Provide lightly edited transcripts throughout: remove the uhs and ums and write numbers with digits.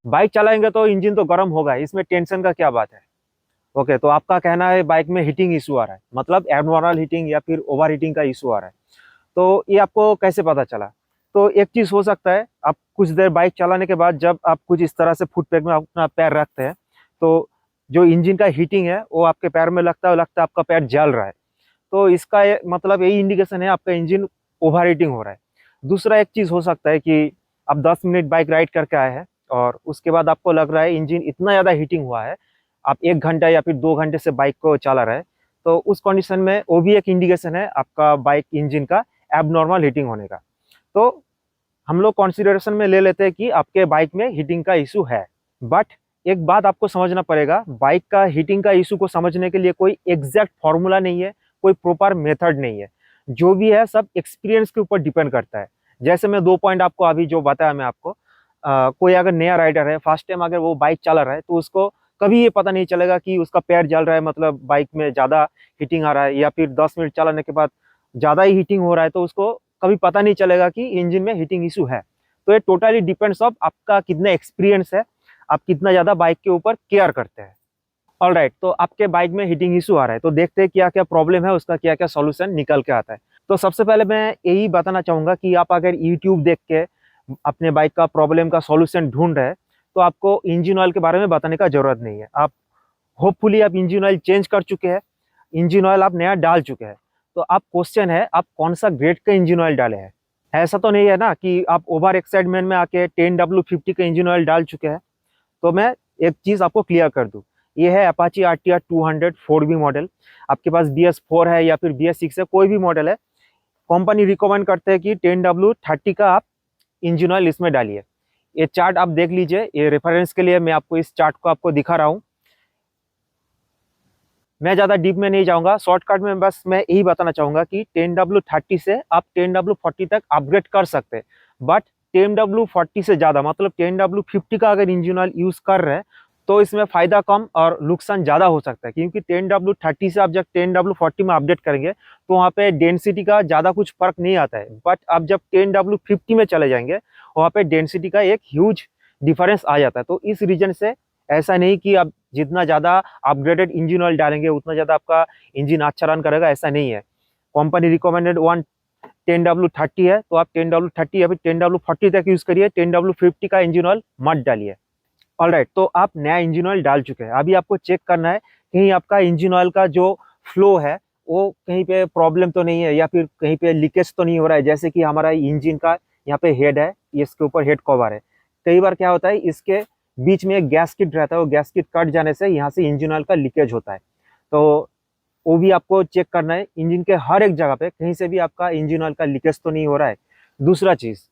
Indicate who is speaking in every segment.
Speaker 1: Bike चलाएंगे तो engine तो गर्म होगा, इसमें टेंशन का क्या बात है। ओके, तो आपका कहना है बाइक में हीटिंग इशू आ रहा है, मतलब एबनॉर्मल हीटिंग या फिर ओवर हीटिंग का इशू आ रहा है। तो ये आपको कैसे पता चला? तो एक चीज हो सकता है, आप कुछ देर बाइक चलाने के बाद जब आप कुछ इस तरह से फुट पैक में अपना पैर रखते हैं, तो जो इंजन का हीटिंग है वो आपके पैर में लगता है आपका पैर जल रहा है। तो इसका मतलब यही इंडिकेशन है आपका इंजन ओवर हीटिंग हो रहा है। दूसरा एक चीज हो सकता है कि आप 10 मिनट बाइक राइड करके आए हैं और उसके बाद आपको लग रहा है इंजन इतना ज्यादा हीटिंग हुआ है, आप 1 घंटा या फिर 2 घंटे से बाइक को चला रहे हैं। तो उस कंडीशन में वो भी एक इंडिकेशन है आपका बाइक इंजन का एबनॉर्मल हीटिंग होने का। तो हम लोग कंसिडरेशन में ले लेते हैं कि आपके बाइक में हीटिंग का इशू है। बट एक बात आपको समझना पड़ेगा, बाइक का हीटिंग का इशू को समझने के लिए कोई एग्जैक्ट फॉर्मूला नहीं है, कोई प्रॉपर मेथड नहीं है। जो भी है सब एक्सपीरियंस के ऊपर डिपेंड करता है। जैसे मैं 2 पॉइंट आपको अभी जो बताया मैं आपको, कोई अगर नया राइडर है, फर्स्ट टाइम अगर वो बाइक चला रहा है, तो उसको कभी ये पता नहीं चलेगा कि उसका पैर जल रहा है, मतलब बाइक में ज़्यादा हीटिंग आ रहा है, या फिर 10 मिनट चलाने के बाद ज़्यादा ही हीटिंग हो रहा है, तो उसको कभी पता नहीं चलेगा कि इंजन में हीटिंग इशू है। तो ये टोटली डिपेंड्स ऑफ आपका कितना एक्सपीरियंस है, आप कितना ज़्यादा बाइक के ऊपर केयर करते हैं। ऑल राइट, तो आपके बाइक में हीटिंग इशू आ रहा है, तो देखते हैं क्या क्या प्रॉब्लम है, उसका क्या क्या सॉल्यूशन निकल के आता है। तो सबसे पहले मैं यही बताना चाहूँगा कि आप अगर यूट्यूब देख के अपने बाइक का प्रॉब्लम का सॉल्यूशन ढूंढ रहे हैं, तो आपको इंजन ऑयल के बारे में बताने का जरूरत नहीं है। आप होपफुली आप इंजन ऑयल चेंज कर चुके हैं, इंजन ऑयल आप नया डाल चुके हैं। तो आप क्वेश्चन है आप कौन सा ग्रेड का इंजन ऑयल डाले हैं। ऐसा तो नहीं है ना कि आप ओवर एक्साइटमेंट में आके 10W50 का इंजन ऑयल डाल चुके हैं। तो मैं एक चीज आपको क्लियर कर दूं, ये है अपाची RTR 200 4V मॉडल। आपके पास BS4 है या फिर BS6 है, कोई भी मॉडल है, कंपनी रिकमेंड करते हैं कि 10W30 का आप इंजन ऑयल इसमें डालिए। ये चार्ट आप देख लीजिए, ये रेफरेंस के लिए मैं आपको इस चार्ट को आपको दिखा रहा हूँ। मैं ज़्यादा डीप में नहीं जाऊंगा, शॉर्टकट में बस मैं यही बताना चाहूंगा कि 10W30 से आप 10W40 तक अपग्रेड कर सकते हैं। बट 10W40 से ज़्यादा, मतलब 10W50 का अगर इंजन ऑयल यूज़ कर रहे हैं, तो इसमें फ़ायदा कम और नुकसान ज़्यादा हो सकता है। क्योंकि 10W30 से आप जब 10W40 में अपडेट करेंगे, तो वहाँ पे डेंसिटी का ज़्यादा कुछ फर्क नहीं आता है। बट आप जब 10W50 में चले जाएंगे, वहाँ पे डेंसिटी का एक ह्यूज डिफरेंस आ जाता है। तो इस रीजन से ऐसा नहीं कि आप जितना ज़्यादा अपग्रेडेड इंजन ऑयल डालेंगे उतना ज़्यादा आपका इंजन अच्छा रन करेगा, ऐसा नहीं है। कंपनी रिकमेंडेड वन 10W30 है, तो आप 10W30 या फिर 10W40 तक यूज़ करिए, 10W50 का इंजन ऑयल मत डालिए। ऑल राइट, तो आप नया इंजन ऑयल डाल चुके हैं, अभी आपको चेक करना है कहीं आपका इंजन ऑयल का जो फ्लो है वो कहीं पे प्रॉब्लम तो नहीं है, या फिर कहीं पे लीकेज तो नहीं हो रहा है। जैसे कि हमारा इंजन का यहाँ पे हेड है, इसके ऊपर हेड कवर है, कई बार क्या होता है इसके बीच में एक गैस किट रहता है, वो गैस किट कट जाने से यहाँ से इंजन ऑयल का लीकेज होता है। तो वो भी आपको चेक करना है, इंजन के हर एक जगह पे कहीं से भी आपका इंजन ऑयल का लीकेज तो नहीं हो रहा है। दूसरा चीज,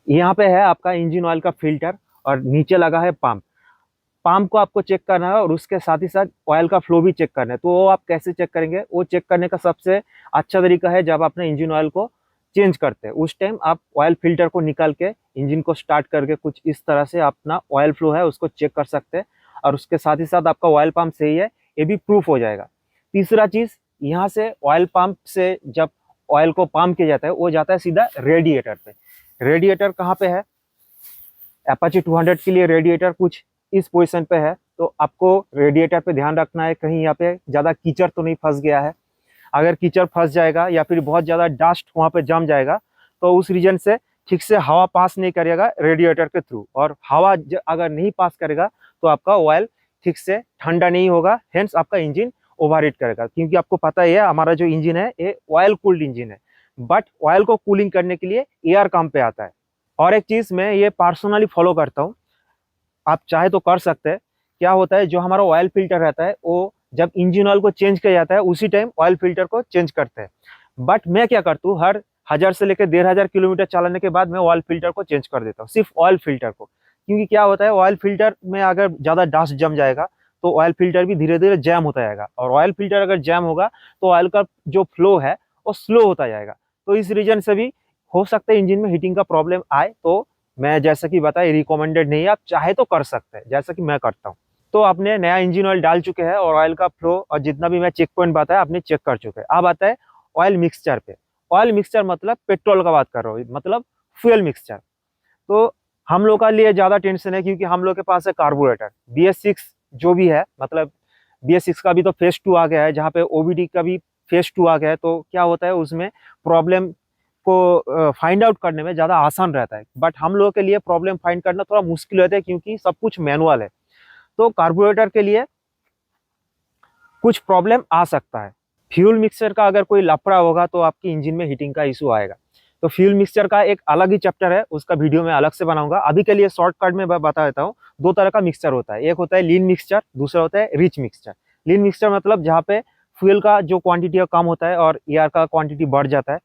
Speaker 1: यहाँ पे है आपका इंजन ऑयल का फिल्टर और नीचे लगा है पंप। पंप को आपको चेक करना है और उसके साथ ही साथ ऑयल का फ्लो भी चेक करना है। तो वो आप कैसे चेक करेंगे? वो चेक करने का सबसे अच्छा तरीका है, जब अपने इंजन ऑयल को चेंज करते हैं उस टाइम आप ऑयल फिल्टर को निकाल के इंजन को स्टार्ट करके कुछ इस तरह से अपना ऑयल फ्लो है उसको चेक कर सकते हैं। और उसके साथ ही साथ आपका ऑयल पंप सही है, ये भी प्रूफ हो जाएगा। तीसरा चीज, यहाँ से ऑयल पंप से जब ऑयल को पंप किया जाता है, वो जाता है सीधा रेडिएटर पे। रेडिएटर कहाँ पे है? अपाची 200 के लिए रेडिएटर कुछ इस पोजीशन पे है। तो आपको रेडिएटर पे ध्यान रखना है कहीं यहाँ पे ज़्यादा कीचड़ तो नहीं फंस गया है। अगर कीचड़ फंस जाएगा या फिर बहुत ज़्यादा डस्ट वहाँ पे जम जाएगा, तो उस रीजन से ठीक से हवा पास नहीं करेगा रेडिएटर के थ्रू, और हवा अगर नहीं पास करेगा तो आपका ऑयल ठीक से ठंडा नहीं होगा, हेंस आपका इंजन ओवरहीट करेगा। क्योंकि आपको पता ही है हमारा जो इंजन है ये ऑयल कूल्ड इंजन है, बट ऑयल को कूलिंग करने के लिए एयर काम पे आता है। और एक चीज़ मैं ये पर्सनली फॉलो करता हूँ, आप चाहे तो कर सकते हैं। क्या होता है, जो हमारा ऑयल फिल्टर रहता है वो जब इंजन ऑयल को चेंज किया जाता है उसी टाइम ऑयल फिल्टर को चेंज करते हैं। बट मैं क्या करता हूँ, हर 1000 से लेकर 1500 किलोमीटर चलाने के बाद मैं ऑयल फिल्टर को चेंज कर देता हूँ, सिर्फ ऑयल फिल्टर को। क्योंकि क्या होता है, ऑयल फिल्टर में अगर ज़्यादा डस्ट जम जाएगा तो ऑयल फिल्टर भी धीरे धीरे जैम होता जाएगा, और ऑयल फिल्टर अगर जैम होगा तो ऑयल का जो फ्लो है वो स्लो होता जाएगा। तो इस रीजन से भी हो सकता है इंजन में हीटिंग का प्रॉब्लम आए। तो मैं जैसा कि बताया रिकमेंडेड नहीं है, आप चाहे तो कर सकते हैं जैसा कि मैं करता हूँ। तो आपने नया इंजन ऑयल डाल चुके हैं और ऑयल का फ्लो और जितना भी मैं चेक पॉइंट बताया आपने चेक कर चुके हैं। अब आता है ऑयल मिक्सचर पे। ऑयल मिक्सचर मतलब पेट्रोल का बात कर रहा हूँ, मतलब फ्यूल मिक्सचर। तो हम लोग का लिए ज़्यादा टेंशन है क्योंकि हम लोग के पास है कार्बोरेटर BS6 जो भी है, मतलब BS6 का भी तो फेज 2 आ गया है, जहाँ पे OBD का भी फेज 2 आ गया है। तो क्या होता है उसमें प्रॉब्लम को फाइंड आउट करने में ज़्यादा आसान रहता है, बट हम लोगों के लिए प्रॉब्लम फाइंड करना थोड़ा मुश्किल रहता है क्योंकि सब कुछ मैनुअल है। तो कार्बोरेटर के लिए कुछ प्रॉब्लम आ सकता है। फ्यूल मिक्सचर का अगर कोई लफड़ा होगा तो आपकी इंजन में हीटिंग का इशू आएगा। तो फ्यूल मिक्सचर का एक अलग ही चैप्टर है, उसका वीडियो मैं अलग से बनाऊंगा। अभी के लिए शॉर्टकट में बता देता हूँ। दो तरह का मिक्सचर होता है, एक होता है लीन मिक्सचर, दूसरा होता है रिच मिक्सचर। लीन मिक्सचर मतलब जहाँ पे फ्यूल का जो क्वांटिटी है कम होता है और एयर का क्वांटिटी बढ़ जाता है,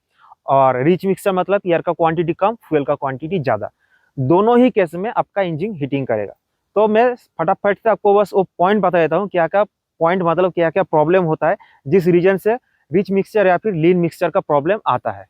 Speaker 1: और रिच मिक्सचर मतलब एयर का क्वांटिटी कम, फ्यूल का क्वांटिटी ज़्यादा। दोनों ही केस में आपका इंजन हीटिंग करेगा। तो मैं फटाफट से आपको बस वो पॉइंट बता देता हूँ, क्या क्या पॉइंट मतलब क्या क्या प्रॉब्लम होता है जिस रीजन से रिच मिक्सचर या फिर लीन मिक्सचर का प्रॉब्लम आता है।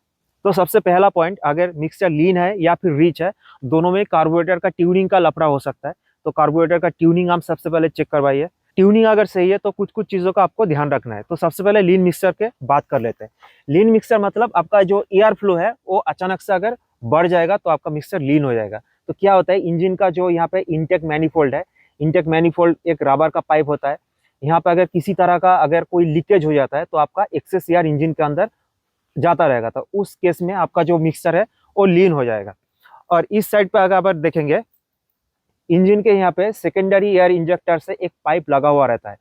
Speaker 1: तो सबसे पहला पॉइंट, अगर मिक्सचर लीन है या फिर रिच है, दोनों में कार्बोरेटर का ट्यूनिंग का लफड़ा हो सकता है। तो कार्बोरेटर का ट्यूनिंग आप सबसे पहले चेक करवाइए। ट्यूनिंग अगर सही है तो कुछ कुछ चीज़ों का आपको ध्यान रखना है। तो सबसे पहले लीन मिक्सचर के बात कर लेते हैं। लीन मिक्सचर मतलब आपका जो एयर फ्लो है वो अचानक से अगर बढ़ जाएगा तो आपका मिक्सचर लीन हो जाएगा। तो क्या होता है, इंजन का जो यहाँ पे इंटेक मैनिफोल्ड है, इंटेक मैनिफोल्ड एक रबर का पाइप होता है। यहाँ पे अगर किसी तरह का अगर कोई लीकेज हो जाता है तो आपका एक्सेस एयर इंजन के अंदर जाता रहेगा। तो उस केस में आपका जो मिक्सचर है वो लीन हो जाएगा। और इस साइड पे अगर आप देखेंगे, इंजन के यहाँ पे सेकेंडरी एयर इंजेक्टर से एक पाइप लगा हुआ रहता है।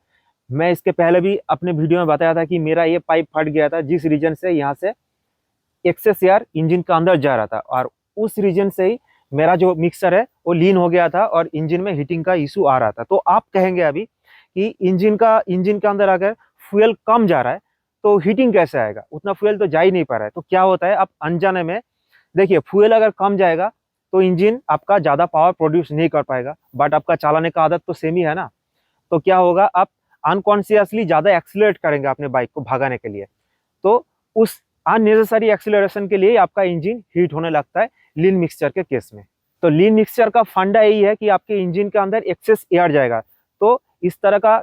Speaker 1: मैं इसके पहले भी अपने वीडियो में बताया था कि मेरा ये पाइप फट गया था, जिस रीजन से यहाँ से एक्सेस एयर इंजन के अंदर जा रहा था, और उस रीजन से ही मेरा जो मिक्सर है वो लीन हो गया था और इंजन में हीटिंग का इशू आ रहा था। तो आप कहेंगे अभी कि इंजन के अंदर अगर फ्यूल कम जा रहा है तो हीटिंग कैसे आएगा, उतना फ्यूल तो जा ही नहीं पा रहा है। तो क्या होता है, आप अनजाने में देखिए, फ्यूल अगर कम जाएगा तो इंजन आपका ज़्यादा पावर प्रोड्यूस नहीं कर पाएगा, बट आपका चलाने का आदत तो सेम ही है ना। तो क्या होगा, आप अनकॉन्शियसली ज़्यादा एक्सीलरेट करेंगे अपने बाइक को भगाने के लिए। तो उस अननेसेसरी एक्सीलरेशन के लिए आपका इंजन हीट होने लगता है लीन मिक्सचर के केस में। तो लीन मिक्सचर का फंडा यही है कि आपके इंजन के अंदर एक्सेस एयर जाएगा। तो इस तरह का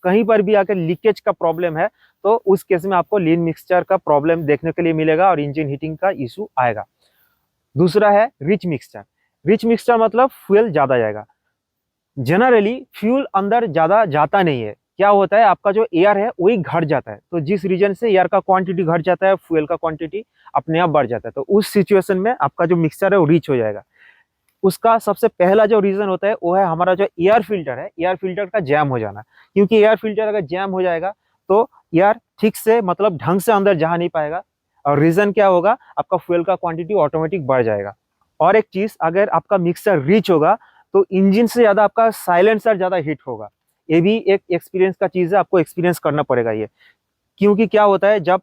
Speaker 1: कहीं पर भी आकर लीकेज का प्रॉब्लम है तो उस केस में आपको लीन मिक्सचर का प्रॉब्लम देखने के लिए मिलेगा और इंजन हीटिंग का इशू आएगा। दूसरा है रिच मिक्सचर। रिच मिक्सचर मतलब फ्यूल ज्यादा जाएगा। जनरली फ्यूल अंदर ज्यादा जाता नहीं है। क्या होता है, आपका जो एयर है वही घट जाता है। तो जिस रीजन से एयर का क्वांटिटी घट जाता है, फ्यूल का क्वांटिटी अपने आप बढ़ जाता है। तो उस सिचुएशन में आपका जो मिक्सचर है वो रीच हो जाएगा। उसका सबसे पहला जो रीजन होता है वो है हमारा जो एयर फिल्टर है, एयर फिल्टर का जैम हो जाना। क्योंकि एयर फिल्टर अगर जैम हो जाएगा तो एयर ठीक से मतलब ढंग से अंदर जा नहीं पाएगा, और रीजन क्या होगा, आपका फ्यूल का क्वांटिटी ऑटोमेटिक बढ़ जाएगा। और एक चीज, अगर आपका मिक्सर रीच होगा तो इंजन से ज्यादा आपका साइलेंसर ज्यादा हीट होगा। ये भी एक एक्सपीरियंस का चीज है, आपको एक्सपीरियंस करना पड़ेगा ये। क्योंकि क्या होता है, जब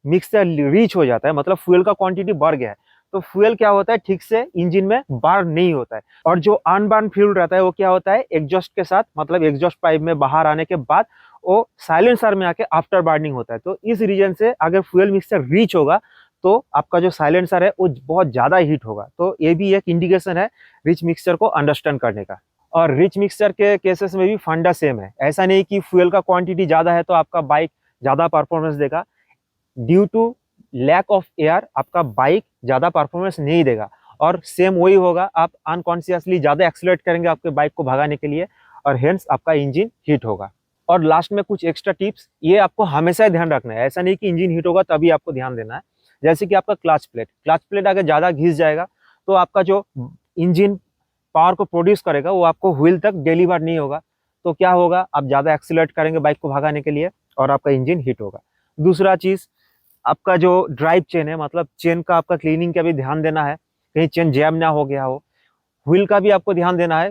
Speaker 1: मिक्सर रीच हो जाता है मतलब फ्यूल का क्वांटिटी बढ़ गया है, तो फ्यूल क्या होता है, ठीक से इंजन में बर्न नहीं होता है। और जो अनबर्न फ्यूल रहता है वो क्या होता है, एग्जॉस्ट के साथ मतलब एग्जॉस्ट पाइप में बाहर आने के बाद वो साइलेंसर में आके आफ्टर बर्निंग होता है। तो इस रीजन से अगर फ्यूल मिक्सर रीच होगा तो आपका जो साइलेंसर है वो बहुत ज्यादा हीट होगा। तो ये भी एक इंडिकेशन है रिच मिक्सचर को अंडरस्टैंड करने का। और रिच मिक्सचर के केसेस में भी फंडा सेम है। ऐसा नहीं कि फ्यूल का क्वांटिटी ज्यादा है तो आपका बाइक ज्यादा परफॉर्मेंस देगा। Due to lack of air आपका बाइक ज्यादा परफॉर्मेंस नहीं देगा। और सेम वही होगा, आप अनकॉन्शियसली ज्यादा एक्सीलरेट करेंगे आपके बाइक को भगाने के लिए, और हेंस आपका इंजन हीट होगा। और लास्ट में कुछ एक्स्ट्रा टिप्स, ये आपको हमेशा ध्यान रखना है। ऐसा नहीं कि इंजन हीट होगा तभी आपको ध्यान देना है। जैसे कि आपका क्लच प्लेट अगर ज्यादा घिस जाएगा तो आपका जो इंजन पावर को प्रोड्यूस करेगा वो आपको व्हील तक डिलीवर नहीं होगा। तो क्या होगा, आप ज्यादा एक्सीलरेट करेंगे बाइक को भगाने के लिए और आपका इंजन हीट होगा। दूसरा चीज, आपका जो ड्राइव चेन है मतलब चेन का आपका क्लीनिंग का भी ध्यान देना है, कहीं चेन जैम ना हो गया हो। व्हील का भी आपको ध्यान देना है।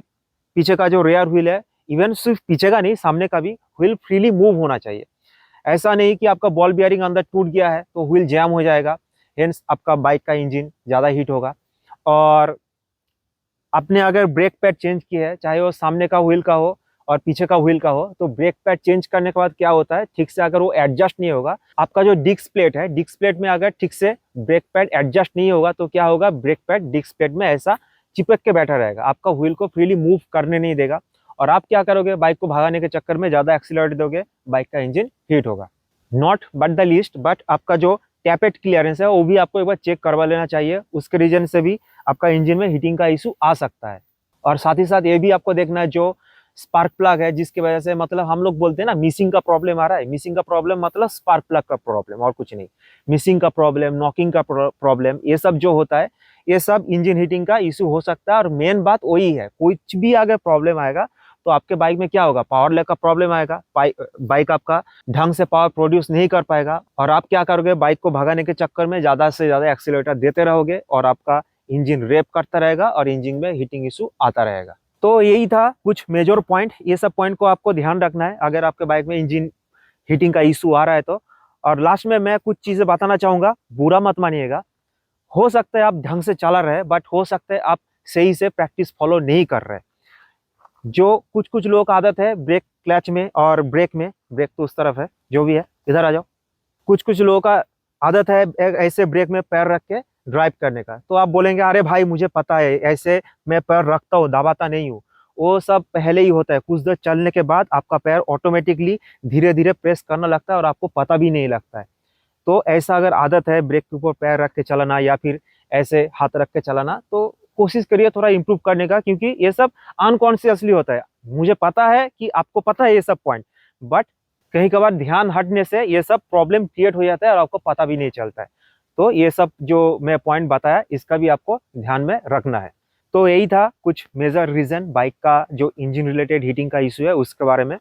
Speaker 1: पीछे का जो रेयर व्हील है, इवन सिर्फ पीछे का नहीं सामने का भी व्हील फ्रीली मूव होना चाहिए। ऐसा नहीं कि आपका बॉल बियरिंग अंदर टूट गया है तो व्हील जैम हो जाएगा, हेंस आपका बाइक का इंजन ज्यादा हीट होगा। और आपने अगर ब्रेक पैड चेंज किया है, चाहे वो सामने का व्हील का हो और पीछे का व्हील का हो, तो ब्रेक पैड चेंज करने के बाद क्या होता है, ठीक से अगर वो एडजस्ट नहीं होगा, आपका जो डिस्क प्लेट है, डिस्क प्लेट में अगर ठीक से ब्रेक पैड एडजस्ट नहीं होगा तो क्या होगा, ब्रेक पैड डिस्क प्लेट में ऐसा चिपक के बैठा रहेगा, आपका व्हील को फ्रीली मूव करने नहीं देगा। और आप क्या करोगे, बाइक को भगाने के चक्कर में ज्यादा एक्सीलरेट दोगे, बाइक का इंजन हीट होगा। Not but the least, but आपका जो टैपेट क्लियरेंस है वो भी आपको एक बार चेक करवा लेना चाहिए, उसके रीजन से भी आपका इंजन में हीटिंग का इशू आ सकता है। और साथ ही साथ ये भी आपको देखना है जो स्पार्क प्लग है जिसकी वजह से मतलब हम लोग बोलते हैं ना मिसिंग का प्रॉब्लम आ रहा है, मिसिंग का प्रॉब्लम मतलब स्पार्क प्लग का प्रॉब्लम और कुछ नहीं। मिसिंग का प्रॉब्लम, नॉकिंग का प्रॉब्लम, ये सब जो होता है ये सब इंजन हीटिंग का इशू हो सकता है। और मेन बात वही है, कुछ भी अगर प्रॉब्लम आएगा तो आपके बाइक में क्या होगा, पावर लैग का प्रॉब्लम आएगा, बाइक आपका ढंग से पावर प्रोड्यूस नहीं कर पाएगा और आप क्या करोगे, बाइक को भगाने के चक्कर में ज्यादा से ज्यादा एक्सीलरेटर देते रहोगे और आपका इंजन रेप करता रहेगा और इंजन में हीटिंग इशू आता रहेगा। तो यही था कुछ मेजर पॉइंट, ये सब पॉइंट को आपको ध्यान रखना है अगर आपके बाइक में इंजन हीटिंग का इशू आ रहा है तो। और लास्ट में मैं कुछ चीजें बताना चाहूंगा, बुरा मत मानिएगा। हो सकता है आप ढंग से चला रहे बट हो सकता है आप सही से प्रैक्टिस फॉलो नहीं कर रहे। जो कुछ कुछ लोगों का आदत है ब्रेक क्लच में और ब्रेक में, ब्रेक तो उस तरफ है, जो भी है इधर आ जाओ। कुछ कुछ लोगों का आदत है ऐसे ब्रेक में पैर रख के ड्राइव करने का। तो आप बोलेंगे अरे भाई मुझे पता है ऐसे मैं पैर रखता हूँ, दबाता नहीं हूँ। वो सब पहले ही होता है, कुछ देर चलने के बाद आपका पैर ऑटोमेटिकली धीरे धीरे प्रेस करना लगता है और आपको पता भी नहीं लगता है। तो ऐसा अगर आदत है ब्रेक के ऊपर पैर रख के चलाना या फिर ऐसे हाथ रख के चलाना, तो कोशिश करिए थोड़ा इंप्रूव करने का, क्योंकि ये सब अनकॉन्शियसली होता है। मुझे पता है कि आपको पता है ये सब पॉइंट, बट कहीं कभार ध्यान हटने से ये सब प्रॉब्लम क्रिएट हो जाता है और आपको पता भी नहीं चलता है। तो ये सब जो मैं पॉइंट बताया इसका भी आपको ध्यान में रखना है। तो यही था कुछ मेजर रीजन बाइक का जो इंजन रिलेटेड हीटिंग का इशू है उसके बारे में।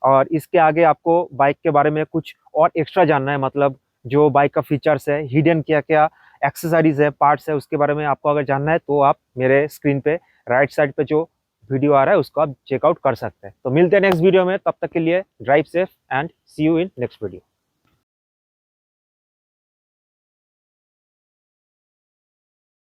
Speaker 1: और इसके आगे आपको बाइक के बारे में कुछ और एक्स्ट्रा जानना है, मतलब जो बाइक का फीचर्स है, हिडन क्या क्या एक्सेसरीज है, पार्ट्स है, उसके बारे में आपको अगर जानना है तो आप मेरे स्क्रीन पे राइट साइड पे जो वीडियो आ रहा है उसको आप चेकआउट कर सकते हैं। तो मिलते हैं नेक्स्ट वीडियो में, तब तक के लिए drive safe and see you in next video.